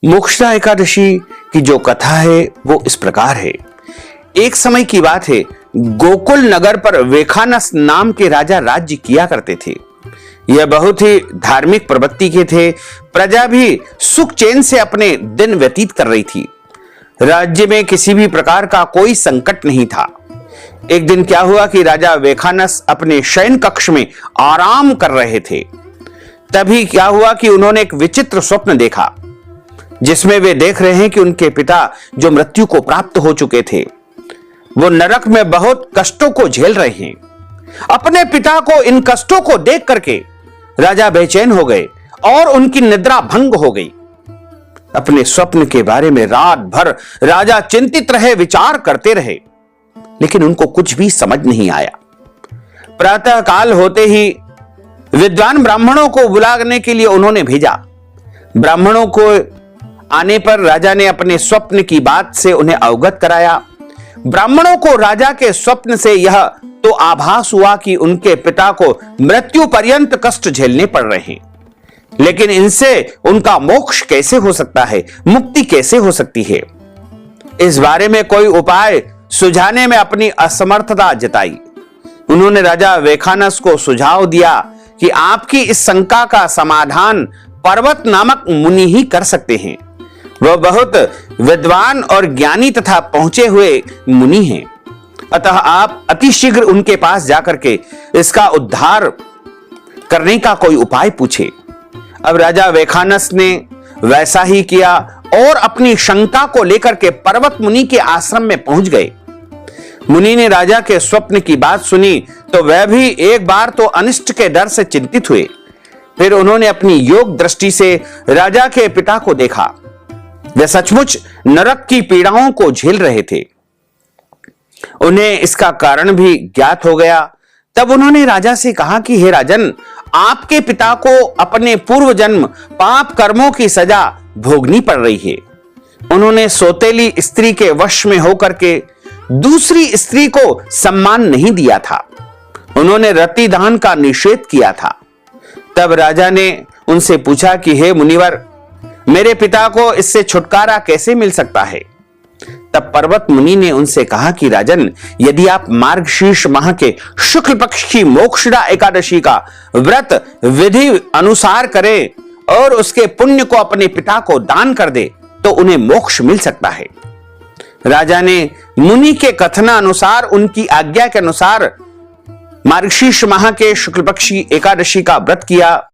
मोक्षदा एकादशी की जो कथा है वो इस प्रकार है। एक समय की बात है, गोकुल नगर पर वेखानस नाम के राजा राज्य किया करते थे। यह बहुत ही धार्मिक प्रवृत्ति के थे। प्रजा भी सुख चैन से अपने दिन व्यतीत कर रही थी। राज्य में किसी भी प्रकार का कोई संकट नहीं था। एक दिन क्या हुआ कि राजा वेखानस अपने शयन कक्ष में आराम कर रहे थे। तभी क्या हुआ कि उन्होंने एक विचित्र स्वप्न देखा, जिसमें वे देख रहे हैं कि उनके पिता जो मृत्यु को प्राप्त हो चुके थे, वो नरक में बहुत कष्टों को झेल रहे हैं। अपने पिता को इन कष्टों को देख करके राजा बेचैन हो गए और उनकी निद्रा भंग हो गई। अपने स्वप्न के बारे में रात भर राजा चिंतित रहे, विचार करते रहे, लेकिन उनको कुछ भी समझ नहीं आया। प्रातः काल होते ही विद्वान ब्राह्मणों को बुलाने के लिए उन्होंने भेजा। ब्राह्मणों को आने पर राजा ने अपने स्वप्न की बात से उन्हें अवगत कराया। ब्राह्मणों को राजा के स्वप्न से यह तो आभास हुआ कि उनके पिता को मृत्यु पर्यंत कष्ट झेलने पड़ रहे हैं, लेकिन इनसे उनका मोक्ष कैसे हो सकता है, मुक्ति कैसे हो सकती है। इस बारे में कोई उपाय सुझाने में अपनी असमर्थता जताई। उन्होंने राजा वेखानस को सुझाव दिया कि आपकी इस शंका का समाधान पर्वत नामक मुनि ही कर सकते हैं। वह बहुत विद्वान और ज्ञानी तथा पहुंचे हुए मुनि हैं। अतः आप अतिशीघ्र उनके पास जाकर के इसका उद्धार करने का कोई उपाय पूछे। अब राजा वेखानस ने वैसा ही किया और अपनी शंका को लेकर के पर्वत मुनि के आश्रम में पहुंच गए। मुनि ने राजा के स्वप्न की बात सुनी तो वह भी एक बार तो अनिष्ट के डर से चिंतित हुए। फिर उन्होंने अपनी योग दृष्टि से राजा के पिता को देखा। वे सचमुच नरक की पीड़ाओं को झेल रहे थे। उन्हें इसका कारण भी ज्ञात हो गया। तब उन्होंने राजा से कहा कि हे राजन, आपके पिता को अपने पूर्व जन्म पाप कर्मों की सजा भोगनी पड़ रही है। उन्होंने सौतेली स्त्री के वश में होकर के दूसरी स्त्री को सम्मान नहीं दिया था। उन्होंने रतिदान का निषेध किया था। तब राजा ने उनसे पूछा कि हे मुनिवर, मेरे पिता को इससे छुटकारा कैसे मिल सकता है। तब पर्वत मुनि ने उनसे कहा कि राजन, यदि आप मार्गशीर्ष माह के शुक्ल पक्ष की मोक्षदा एकादशी का व्रत विधि अनुसार करें और उसके पुण्य को अपने पिता को दान कर दे तो उन्हें मोक्ष मिल सकता है। राजा ने मुनि के कथनानुसार, उनकी आज्ञा के अनुसार मार्गशीर्ष माह के शुक्ल पक्षी एकादशी का व्रत किया।